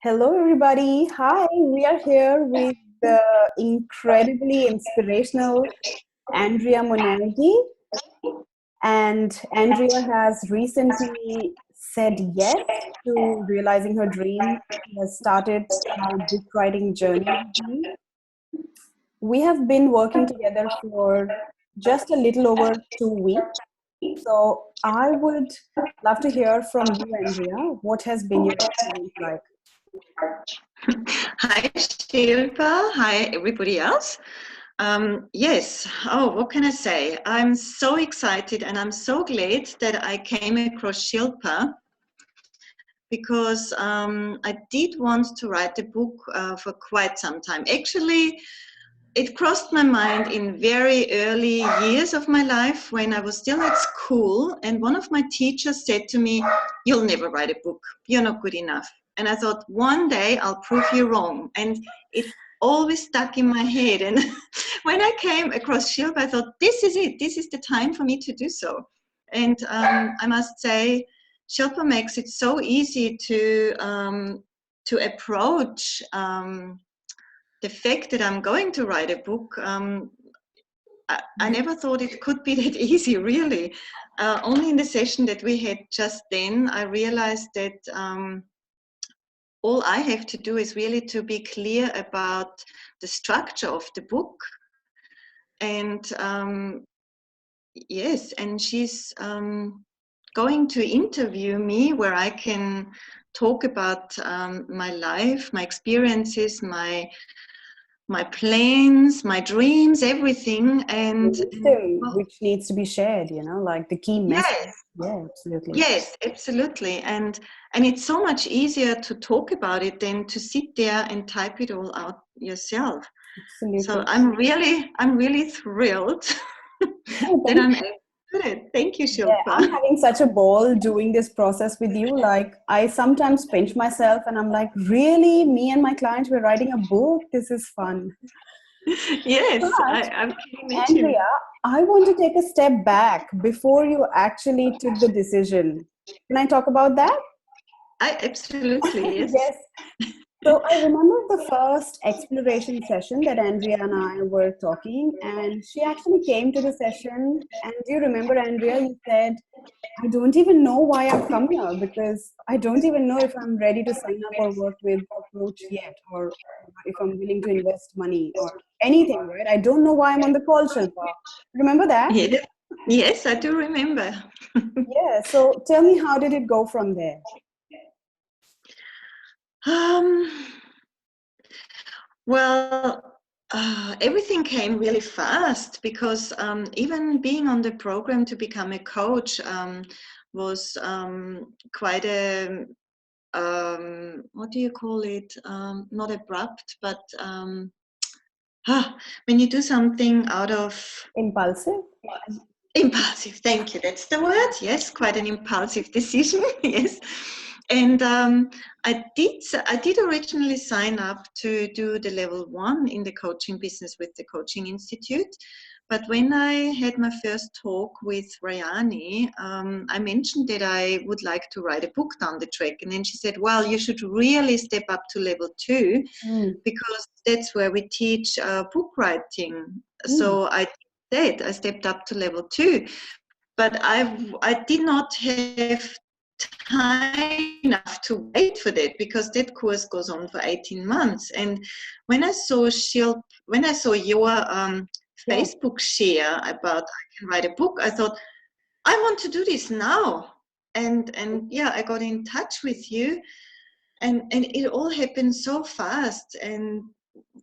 Hello, everybody. Hi, we are here with the incredibly inspirational Andrea Monairgy. And Andrea has recently said yes to realizing her dream. She has started her book writing journey with me. We have been working together for just a little over 2 weeks. So I would love to hear from you, Andrea. What has been your experience like? Hi, Shilpa. Hi, everybody else. Yes. Oh, what can I say? I'm so excited and I'm so glad that I came across Shilpa because I did want to write a book for quite some time. Actually, it crossed my mind in very early years of my life when I was still at school, and one of my teachers said to me, "You'll never write a book. You're not good enough." And I thought, one day I'll prove you wrong. And it always stuck in my head. And when I came across Shilpa, I thought, this is it. This is the time for me to do so. And I must say, Shilpa makes it so easy to approach the fact that I'm going to write a book. I never thought it could be that easy, really. Only in the session that we had just then, I realized that all I have to do is really to be clear about the structure of the book. And yes, and she's going to interview me where I can talk about my life, my experiences, my plans, my dreams, everything. And Wisdom which needs to be shared, like the key message. yes, Yeah, absolutely. yes, absolutely. And it's so much easier to talk about it than to sit there and type it all out yourself. Absolutely. So I'm really thrilled that I'm able to do it. Thank you, Yeah, I'm Shilpa. having such a ball doing this process with you. Like, I sometimes pinch myself and I'm like, really? Me and my clients were writing a book? This is fun. Yes, But, I can imagine. Andrea, I want to take a step back before you actually took the decision. Can I talk about that? Absolutely, yes. Yes. So I remember the first exploration session that Andrea and I were talking, and she actually came to the session. And do you remember, Andrea? You said, I don't even know why I've come here because I don't even know if I'm ready to sign up or work with a coach yet, or if I'm willing to invest money or anything, right? I don't know why I'm on the call, Shilpa. Remember that? Yes, yes, I do remember. Yeah. So tell me, how did it go from there? Um, well, everything came really fast because even being on the program to become a coach was quite a, what do you call it? Not abrupt, but when you do something out of Impulsive? impulsive, thank you, that's the word. Yes, quite an impulsive decision. Yes. And I did originally sign up to do the level 1 in the coaching business with the Coaching Institute. But when I had my first talk with Rayani, I mentioned that I would like to write a book down the track. And then she said, well, you should really step up to level 2 because that's where we teach book writing. So I did that. I stepped up to level 2. But I did not have time enough to wait for that because that course goes on for 18 months. And when I saw your Facebook share about I can write a book, I thought, I want to do this now. And yeah, I got in touch with you, and it all happened so fast. And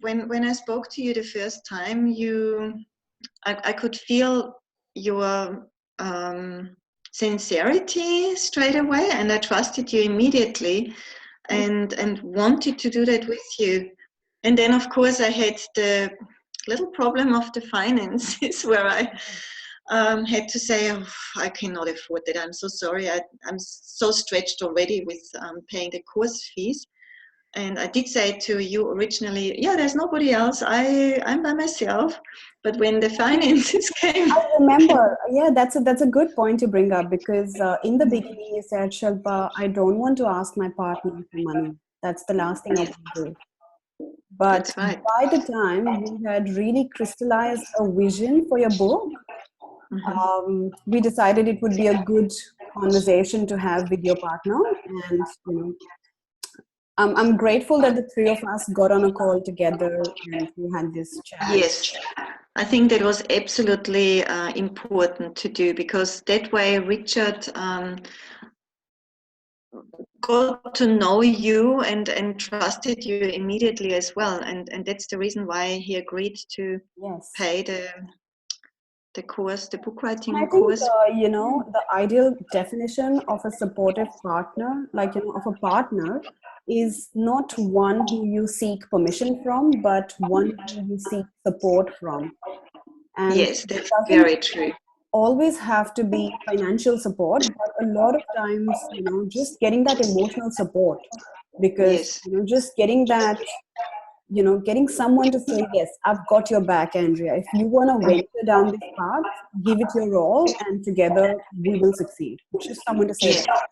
when I spoke to you the first time, I could feel your sincerity straight away, and I trusted you immediately and wanted to do that with you. And then, of course, I had the little problem of the finances where I had to say, oh, I cannot afford that. I'm so sorry. I'm so stretched already with paying the course fees. And I did say to you originally, yeah, there's nobody else. I'm by myself. But when the finances came, I remember. Yeah, that's a good point to bring up because in the beginning you said, Shilpa, I don't want to ask my partner for money. That's the last thing I want to do. But That's right. by the time we had really crystallized a vision for your book, we decided it would be a good conversation to have with your partner. And, I'm grateful that the three of us got on a call together and we had this chat. Yes, I think that was absolutely important to do, because that way Richard got to know you and trusted you immediately as well, and that's the reason why he agreed to pay the course, the book And I writing think, course. the ideal definition of a supportive partner, of a partner, is not one who you seek permission from, but one who you seek support from. And Yes, it that's doesn't very true. always have to be financial support, but a lot of times, just getting that emotional support, because, Yes, just getting that, getting someone to say, yes, I've got your back, Andrea. If you want to venture down this path, give it your all, and together we will succeed. Just someone to say yes, that.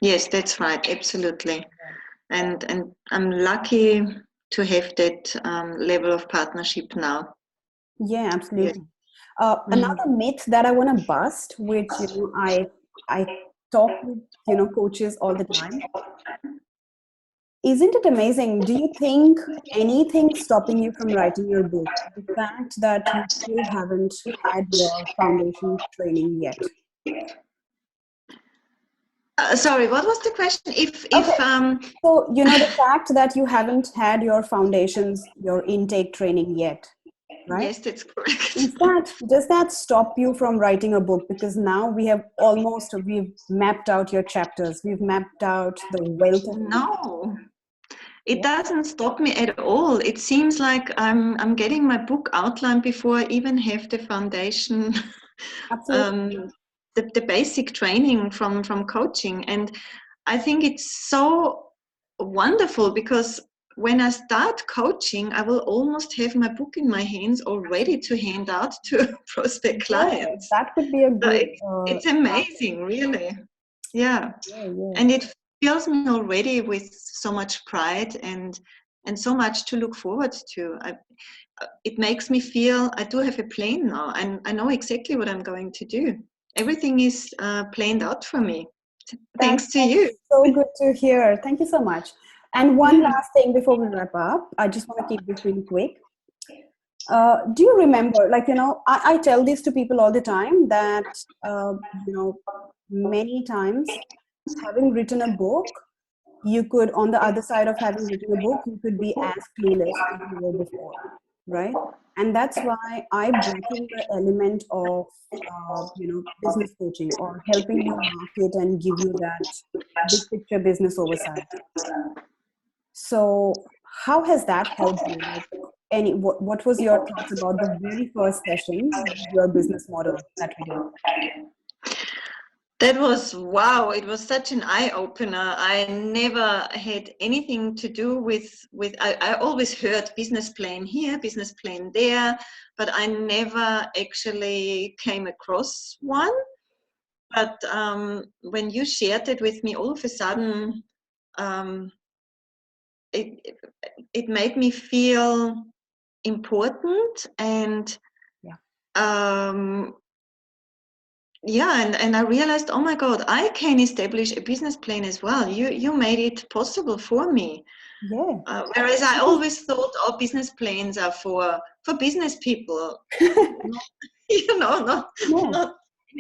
yes, that's right, absolutely. And I'm lucky to have that level of partnership now. Yeah, Yes. absolutely. Another myth that I want to bust, which, I talk with, coaches all the time. Isn't it amazing? Do you think anything stopping you from writing your book? The fact that you still haven't had your foundation training yet. Sorry, what was the question? If Okay. So, the fact that you haven't had your foundations, your intake training yet, right? Yes, that's correct. Does that stop you from writing a book? Because now we've mapped out your chapters. We've mapped out the wealth of. No, it doesn't stop me at all. It seems like I'm getting my book outline before I even have the foundation, Absolutely. the basic training from coaching. And I think it's so wonderful, because when I start coaching, I will almost have my book in my hands already to hand out to prospect Yeah, clients. that could be a So good. it's amazing, really. Yeah. Yeah. And it fills me already with so much pride and so much to look forward to. It makes me feel I do have a plan now, and I know exactly what I'm going to do. Everything is planned out for me, thanks to you. That's so good to hear. Thank you so much. And one Yeah. last thing before we wrap up, I just want to keep this really quick. Do you remember, I tell this to people all the time that, many times having written a book, you could, on the other side of having written a book, you could be as clueless as you were before, right? And that's why I brought in the element of, business coaching, or helping you market and give you that big picture business oversight. So how has that helped you? What was your thoughts about the very first session with your business model that we did? That was wow! It was such an eye opener. I never had anything to do with. I always heard business plan here, business plan there, but I never actually came across one. But when you shared it with me, all of a sudden, um, it it made me feel important, and and I realized, oh my God, I can establish a business plan as well. You made it possible for me. Yeah. Whereas I always thought, oh, business plans are for business people, not Yeah,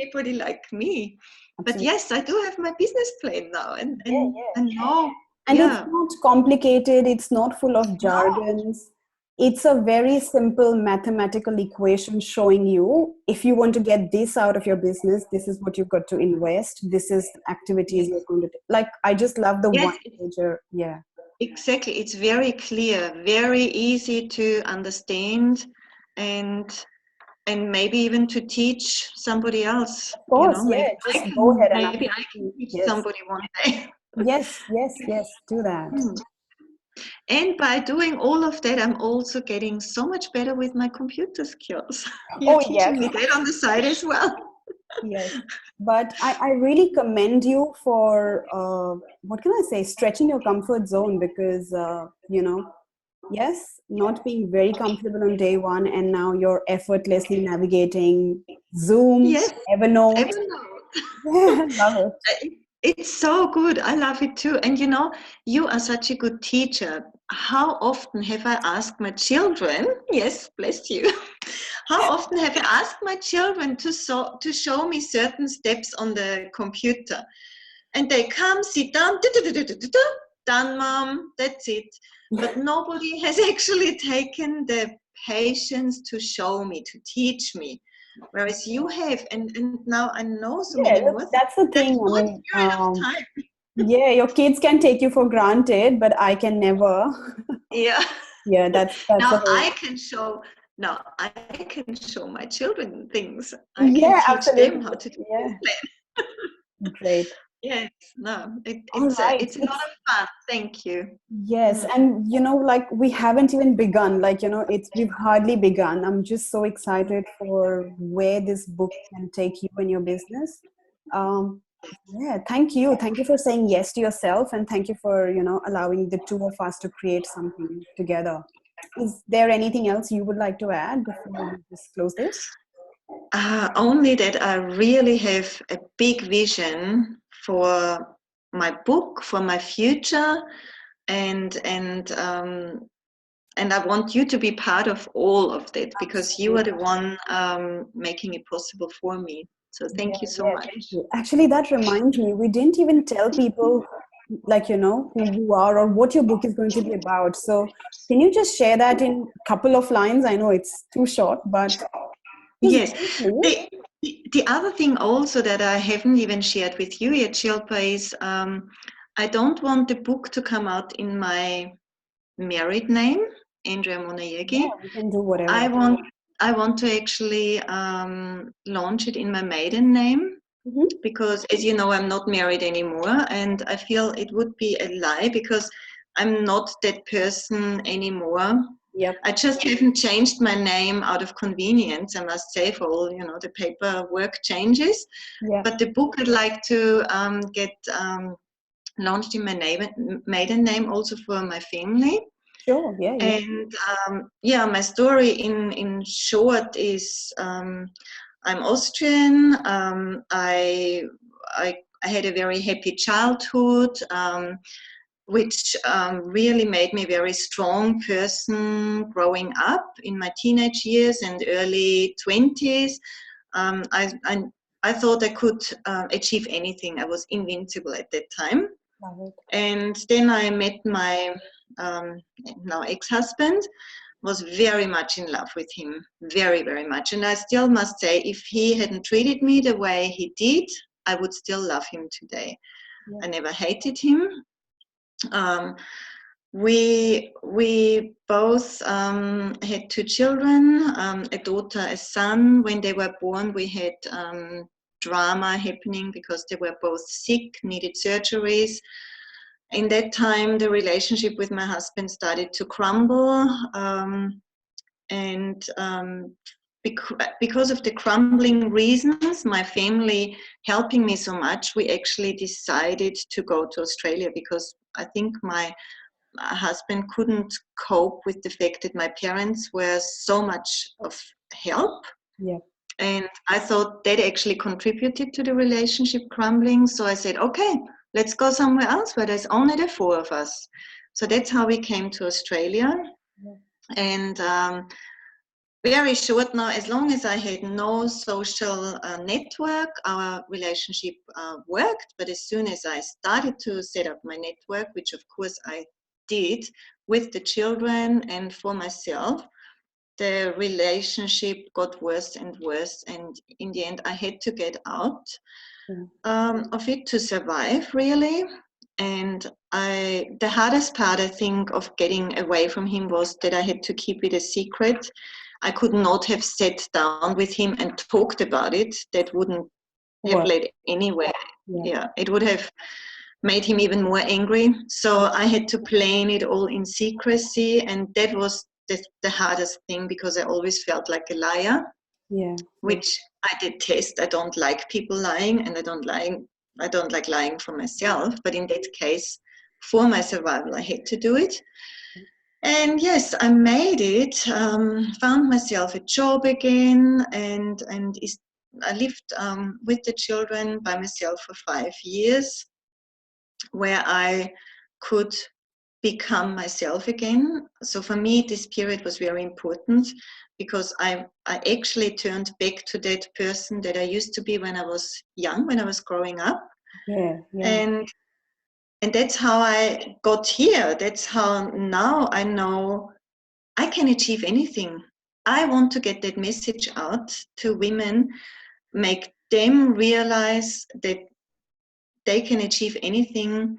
anybody like me. But absolutely. yes, I do have my business plan now, and Yeah, and yeah. and now, And it's yeah, not complicated, it's not full of no, jargons. It's a very simple mathematical equation showing you, if you want to get this out of your business, this is what you've got to invest. This is the activities you're going to do. Like, I just love the yes, one pager. Yeah. exactly. It's very clear, very easy to understand, and maybe even to teach somebody else. Of course, Maybe yeah. Just go ahead and maybe I can absolutely, teach yes. somebody one day. Yes, yes, yes, do that. And by doing all of that, I'm also getting so much better with my computer skills. You're Oh, teaching yes. me that on the side as well. Yes. But I really commend you for, what can I say, stretching your comfort zone because, yes, not being very comfortable on day one, and now you're effortlessly navigating Zoom, Yes, Evernote. Evernote. Yeah, love it. It's so good. I love it too. And you know, you are such a good teacher. How often have I asked my children? Yes, bless you. How often have I asked my children to show me certain steps on the computer? And they come, sit down, done, mom, that's it. But nobody has actually taken the patience to show me, to teach me. Whereas you have, and now I know so Yeah, many look, more things. that's the That thing. I short mean, period of time. yeah, your kids can take you for granted, but I can never. Yeah. Yeah, that's a Now whole. I can show. Now I can show my children things. I can Yeah, teach them how absolutely. to do this Yeah, plan. great. Yes. No. All right. It's a lot of fun. Thank you. Yes, Mm. and like we haven't even begun. Like, it's we've hardly begun. I'm just so excited for where this book can take you in your business. Um, yeah, thank you. Thank you for saying yes to yourself, and thank you for, allowing the two of us to create something together. Is there anything else you would like to add before we just close this? Only that I really have a big vision for my book, for my future, and and um, and I want you to be part of all of that because you are the Absolutely. one making it possible for me. So Yeah, thank you so yeah, much. thank you. Actually, that reminds me, we didn't even tell people, like, who you are or what your book is going to be about. So, can you just share that in a couple of lines? I know it's too short, but just Yes. briefly. The other thing also that I haven't even shared with you yet, Shilpa, is I don't want the book to come out in my married name, Andrea Yeah, Monairgy. we can do I whatever. want I want to actually launch it in my maiden name Hmm. because, as you know, I'm not married anymore, and I feel it would be a lie because I'm not that person anymore. Yep. I just haven't changed my name out of convenience, I must say, for all the paperwork changes. Yeah. But the book I'd like to get launched in my maiden name also for my family. Sure. Yeah, yeah. And yeah, my story in short is I'm Austrian. I had a very happy childhood, which really made me a very strong person growing up in my teenage years and early 20s. Um, I, I, I thought I could achieve anything. I was invincible at that time. Love it. And then I met my um, now ex-husband, was very much in love with him, very, very much. And I still must say, if he hadn't treated me the way he did, I would still love him today. Yeah. I never hated him. Um, we both had two children, a daughter, a son. When they were born, we had drama happening because they were both sick, needed surgeries. In that time, the relationship with my husband started to crumble, and because of the crumbling reasons, my family helping me so much, we actually decided to go to Australia because I think my husband couldn't cope with the fact that my parents were so much of help. Yeah. And I thought that actually contributed to the relationship crumbling. So I said, okay, let's go somewhere else where there's only the four of us. So that's how we came to Australia. Yeah. And very short now, as long as I had no social network, our relationship worked. But as soon as I started to set up my network, which of course I did with the children and for myself, the relationship got worse and worse. And in the end, I had to get out Yeah. of it to survive, really. And the hardest part, I think, of getting away from him was that I had to keep it a secret. I could not have sat down with him and talked about it. That wouldn't have Work. led anywhere. Yeah. Yeah, it would have made him even more angry. So I had to plan it all in secrecy, and that was the hardest thing because I always felt like a liar. Yeah. which I detest. I don't like people lying, and I don't like lying for myself. But in that case, for my survival, I had to do it. And yes, I made it. Found myself a job again, and I lived with the children by myself for 5 years, where I could become myself again. So for me, this period was very important, because I actually turned back to that person that I used to be when I was young, when I was growing up. Yeah. Yeah. And that's how I got here. That's how now I know I can achieve anything. I want to get that message out to women, make them realize that they can achieve anything,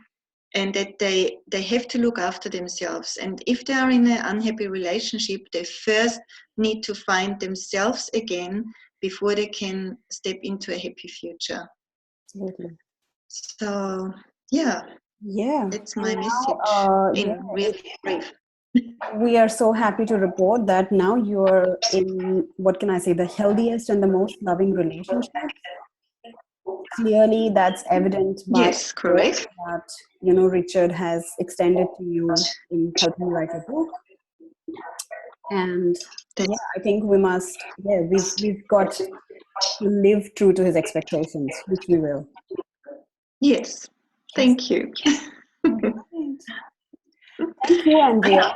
and that they have to look after themselves. And if they are in an unhappy relationship, they first need to find themselves again before they can step into a happy future. Absolutely. So yeah, Yeah. that's And my message now, in really brief. we are so happy to report that now you're in, what can I say, the healthiest and the most loving relationship. Clearly, that's evident by Yes, the work correct. that, Richard has extended to you in helping you write a book. And yeah, That's I think we've got to live true to his expectations, which we will. yes. Thank you. All right. Thank you, Andrea.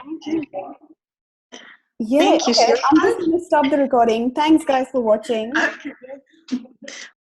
Yeah, Thank you, okay. I'm Shilpa. just going to stop the recording. Thanks, guys, for watching. Okay.